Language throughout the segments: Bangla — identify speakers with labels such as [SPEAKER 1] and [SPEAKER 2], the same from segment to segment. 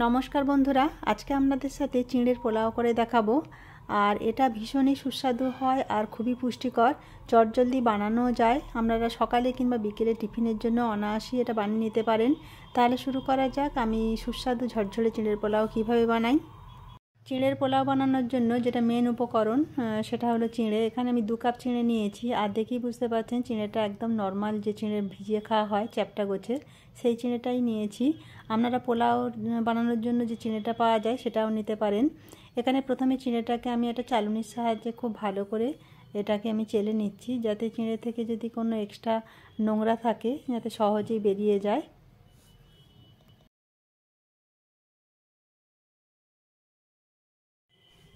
[SPEAKER 1] নমস্কার বন্ধুরা, আজকে আপনাদের সাথে চিঁড়ের পোলাও করে দেখাবো। আর এটা ভীষণই সুস্বাদু হয় আর খুবই পুষ্টিকর, চটজলদি বানানো যায়। আপনারা সকালে কিংবা বিকেলে টিফিনের জন্য অনায়াসেই এটা বানিয়ে নিতে পারেন। তাহলে শুরু করা যাক। আমি সুস্বাদু ঝরঝরে চিঁড়ের পোলাও কিভাবে বানাই। চিঁড়ের পোলাও বানানোর জন্য যেটা মেন উপকরণ সেটা হলো চিঁড়ে। এখানে আমি 2 কাপ চিঁড়ে নিয়েছি। আর দেখেই বুঝতে পারছেন চিঁড়েটা একদম নর্মাল যে চিঁড়ে ভিজিয়ে খাওয়া হয় চ্যাপ্টা গোছের, সেই চিঁড়েটাই নিয়েছি। আপনারা পোলাও বানানোর জন্য যে চিঁড়েটা পাওয়া যায় সেটাও নিতে পারেন। এখানে প্রথমে চিঁড়েটাকে আমি একটা চালুনির সাহায্যে খুব ভালো করে এটাকে আমি চেলে নিচ্ছি, যাতে চিঁড়ে থেকে যদি কোনো এক্সট্রা নোংরা থাকে যাতে সহজেই বেরিয়ে যায়।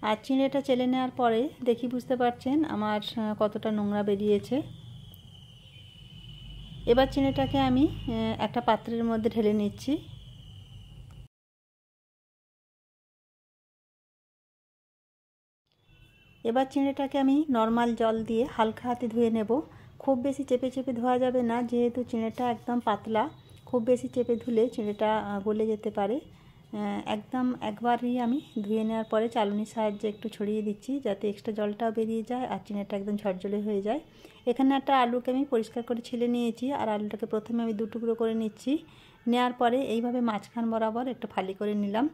[SPEAKER 1] আর চিঁড়েটা চেলে নেওয়ার পরে দেখি বুঝতে পারছেন আমার কতটা নোংরা বেরিয়েছে। এবার চিঁড়েটাকে আমি একটা পাত্রের মধ্যে ঢেলে নিচ্ছি। এবার চিঁড়েটাকে আমি নর্মাল জল দিয়ে হালকা হাতে ধুয়ে নেব। খুব বেশি চেপে চেপে ধোয়া যাবে না, যেহেতু চিঁড়েটা একদম পাতলা। খুব বেশি চেপে ধুলে চিঁড়েটা গলে যেতে পারে। একদম একবারই আমি ধুয়ে নেওয়ার পরে চালুনির সাহায্যে একটু ছড়িয়ে দিচ্ছি, যাতে এক্সট্রা জলটাও বেরিয়ে যায় আর চিঁড়েটা একদম ঝরঝরে হয়ে যায়। এখানে একটা আলুকে আমি পরিষ্কার করে ছিলে নিয়েছি। আর আলুটাকে প্রথমে আমি 2 টুকরো করে নিচ্ছি। নেওয়ার পরে এইভাবে মাঝখান বরাবর একটু ফালি করে নিলাম।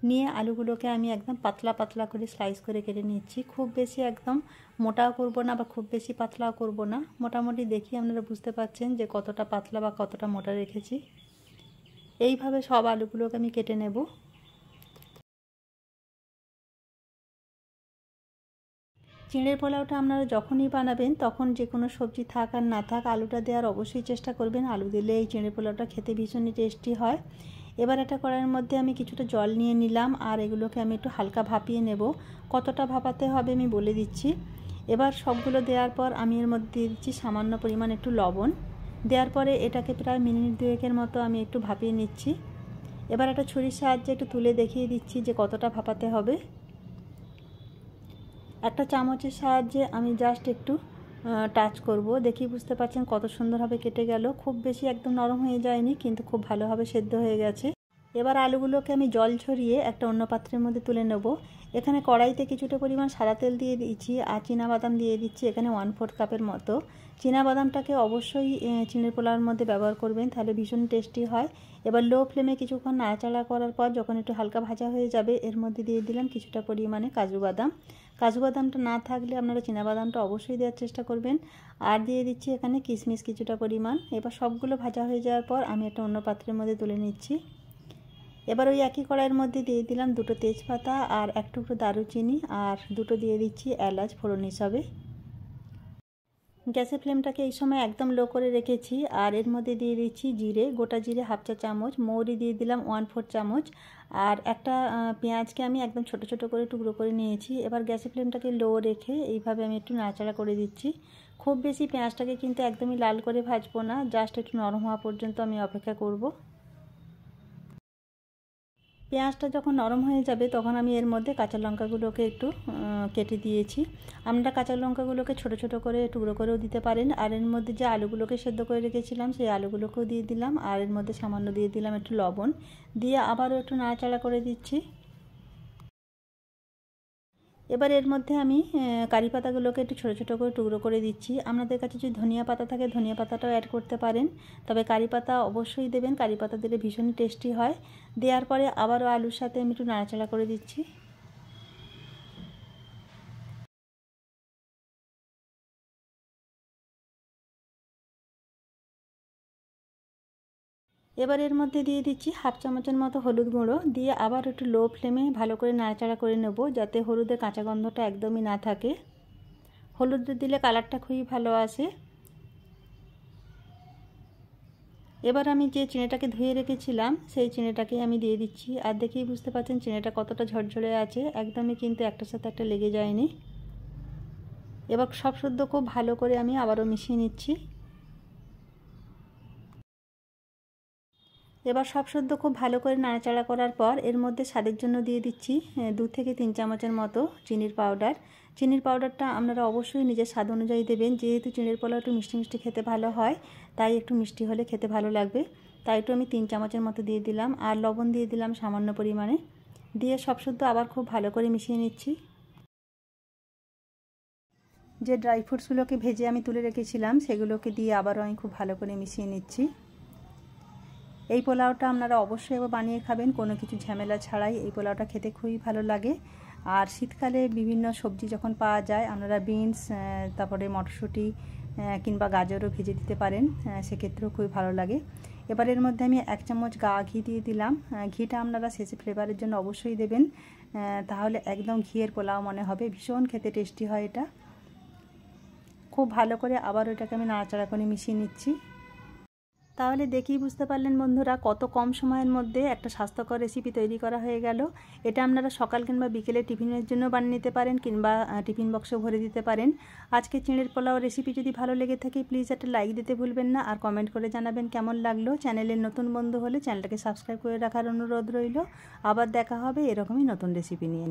[SPEAKER 1] নিয়ে আলুগুলোকে আমি একদম পাতলা পাতলা করে স্লাইস করে কেটে নিচ্ছি। খুব বেশি একদম মোটাও করব না বা খুব বেশি পাতলাও করব না, মোটামুটি দেখি আপনারা বুঝতে পারছেন যে কতটা পাতলা বা কতটা মোটা রেখেছি। এইভাবে সব আলুগুলোকে আমি কেটে নেব। চিঁড়ের পোলাওটা আপনারা যখনই বানাবেন তখন যে কোনো সবজি থাক আর না থাক আলুটা দেওয়ার অবশ্যই চেষ্টা করবেন। আলু দিলে এই চিঁড়ের পোলাওটা খেতে ভীষণই টেস্টি হয়। এবার একটা কড়াইয়ের মধ্যে আমি কিছুটা জল নিয়ে নিলাম আর এগুলোকে আমি একটু হালকা ভাপিয়ে নেব। কতটা ভাপাতে হবে আমি বলে দিচ্ছি। এবার সবগুলো দেওয়ার পর আমি এর মধ্যে দিয়ে দিচ্ছি সামান্য পরিমাণ একটু লবণ। দেওয়ার পরে এটাকে প্রায় মিনিট 2-এর মতো আমি একটু ভাপিয়ে নিচ্ছি। এবার একটা ছুরির সাহায্যে একটু তুলে দেখিয়ে দিচ্ছি যে কতটা ভাপাতে হবে। একটা চামচের সাহায্যে আমি জাস্ট একটু টাচ করব। দেখি বুঝতে পারছেন কত সুন্দরভাবে কেটে গেল। খুব বেশি একদম নরম হয়ে যায়নি, কিন্তু খুব ভালোভাবে সেদ্ধ হয়ে গেছে। এবার আলুগুলোকে আমি জল ঝরিয়ে একটা অন্য পাত্রের মধ্যে তুলে নেব। এখানে কড়াইতে কিছুটা পরিমাণ সাদা তেল দিয়ে দিচ্ছি আর চীনাবাদাম দিয়ে দিচ্ছি এখানে 1/4 কাপের মতো। চীনাবাদামটাকে অবশ্যই চিঁড়ের পোলাওর মধ্যে ব্যবহার করবেন, তাহলে ভীষণ টেস্টি হয়। এবার লো ফ্লেমে কিছুক্ষণ নাড়াচাড়া করার পর যখন একটু হালকা ভাজা হয়ে যাবে এর মধ্যে দিয়ে দিলাম কিছুটা পরিমাণে কাজু বাদাম। কাজু বাদামটা না থাকলে আপনারা চীনাবাদামটা অবশ্যই দেওয়ার চেষ্টা করবেন। আর দিয়ে দিচ্ছি এখানে কিশমিশ কিছুটা পরিমাণ। এবার সবগুলো ভাজা হয়ে যাওয়ার পর আমি একটা অন্য পাত্রের মধ্যে তুলে নিচ্ছি। এবার ওই একই কড়াইয়ের মধ্যে দিয়ে দিলাম 2টো তেজপাতা আর 1 টুকরো দারুচিনি আর 2টো দিয়ে দিচ্ছি এলাচ ফোড়ন হিসাবে। গ্যাসের ফ্লেমটাকে এই সময় একদম লো করে রেখেছি। আর এর মধ্যে দিয়ে দিচ্ছি জিরে, গোটা জিরে 1/2 চা চামচ, মৌরি দিয়ে দিলাম 1/4 চামচ। আর একটা পেঁয়াজকে আমি একদম ছোট ছোট করে টুকরো করে নিয়েছি। এবার গ্যাসের ফ্লেমটাকে লো রেখে এইভাবে আমি একটু নাড়াচাড়া করে দিচ্ছি। খুব বেশি পেঁয়াজটাকে কিন্তু একদমই লাল করে ভাজবো না, জাস্ট একটু নরম হওয়া পর্যন্ত আমি অপেক্ষা করব। পেঁয়াজটা যখন নরম হয়ে যাবে তখন আমি এর মধ্যে কাঁচা লঙ্কাগুলোকে একটু কেটে দিয়েছি। আমরা কাঁচা লঙ্কাগুলোকে ছোট ছোট করে টুকরো করেও দিতে পারেন। আর এর মধ্যে যে আলুগুলোকে সেদ্ধ করে রেখেছিলাম সেই আলুগুলোকেও দিয়ে দিলাম। আর এর মধ্যে সামান্য দিয়ে দিলাম একটু লবণ, দিয়ে আবারও একটু নাড়াচাড়া করে দিচ্ছি। এবার এর মধ্যে আমি কারি পাতাগুলোকে একটু ছোটো ছোটো করে টুকরো করে দিচ্ছি। আপনাদের কাছে যদি ধনিয়া পাতা থাকে ধনিয়া পাতাটাও অ্যাড করতে পারেন, তবে কারি পাতা অবশ্যই দেবেন। কারি পাতা দিলে ভীষণই টেস্টি হয়। দেওয়ার পরে আবারও আলুর সাথে আমি একটু নাড়াচাড়া করে দিচ্ছি। এবার এর মধ্যে দিয়ে দিচ্ছি 1/2 চামচের মতো হলুদ গুঁড়ো, দিয়ে আবার একটু লো ফ্লেমে ভালো করে নাড়াচাড়া করে নেব, যাতে হলুদের কাঁচা গন্ধটা একদমই না থাকে। হলুদ দিলে কালারটা খুবই ভালো আসে। এবার আমি যে চিঁড়েটাকে ধুয়ে রেখেছিলাম সেই চিঁড়েটাকে আমি দিয়ে দিচ্ছি। আর দেখেই বুঝতে পারছেন চিঁড়েটা কতটা ঝরঝরে আছে, একদমই কিন্তু একটার সাথে একটা লেগে যায়নি। এবার সব শুদ্ধ খুব ভালো করে আমি আবারও মিশিয়ে নিচ্ছি। এবার সব শুদ্ধ খুব ভালো করে নাড়াচাড়া করার পর এর মধ্যে স্বাদের জন্য দিয়ে দিচ্ছি 2 থেকে 3 চামচের মতো চিনির পাউডার। চিনির পাউডারটা আপনারা অবশ্যই নিজের স্বাদ অনুযায়ী দেবেন, যেহেতু চিঁড়ের পোলাও একটু মিষ্টি মিষ্টি খেতে ভালো হয়, তাই একটু মিষ্টি হলে খেতে ভালো লাগবে। তাই একটু আমি 3 চামচের মতো দিয়ে দিলাম, আর লবণ দিয়ে দিলাম সামান্য পরিমাণে। দিয়ে সব শুদ্ধ আবার খুব ভালো করে মিশিয়ে নিচ্ছি। যে ড্রাই ফ্রুটসগুলোকে ভেজে আমি তুলে রেখেছিলাম সেগুলোকে দিয়ে আবারও আমি খুব ভালো করে মিশিয়ে নিচ্ছি। এই পোলাওটা আপনারা অবশ্যই এবার বানিয়ে খাবেন, কোনো কিছু ঝামেলা ছাড়াই। এই পোলাওটা খেতে খুবই ভালো লাগে। আর শীতকালে বিভিন্ন সবজি যখন পাওয়া যায় আপনারা বিনস, তারপরে মটরশুঁটি কিংবা গাজরও ভেজে দিতে পারেন, সেক্ষেত্রেও খুবই ভালো লাগে। এবার এর মধ্যে আমি 1 চামচ ঘি দিয়ে দিলাম। ঘিটা আপনারা শেষে ফ্লেভারের জন্য অবশ্যই দেবেন, তাহলে একদম ঘিয়ের পোলাও মনে হবে। ভীষণ খেতে টেস্টি হয় এটা। খুব ভালো করে আবার ওটাকে আমি নাড়াচাড়া করে মিশিয়ে নিচ্ছি। তাহলে দেখেই বুঝতে পারলেন বন্ধুরা, কত কম সময়ের মধ্যে একটা স্বাস্থ্যকর রেসিপি তৈরি করা হয়ে গেল। এটা আপনারা সকাল কিংবা বিকেলে টিফিনের জন্য বানিয়ে নিতে পারেন, কিংবা টিফিন বক্সে ভরে দিতে পারেন। আজকে চিঁড়ের পোলাও রেসিপি যদি ভালো লেগে থাকে প্লিজ একটা লাইক দিতে ভুলবেন না, আর কমেন্ট করে জানাবেন কেমন লাগলো। চ্যানেলের নতুন বন্ধু হলে চ্যানেলটাকে সাবস্ক্রাইব করে রাখার অনুরোধ রইল। আবার দেখা হবে এরকমই নতুন রেসিপি নিয়ে।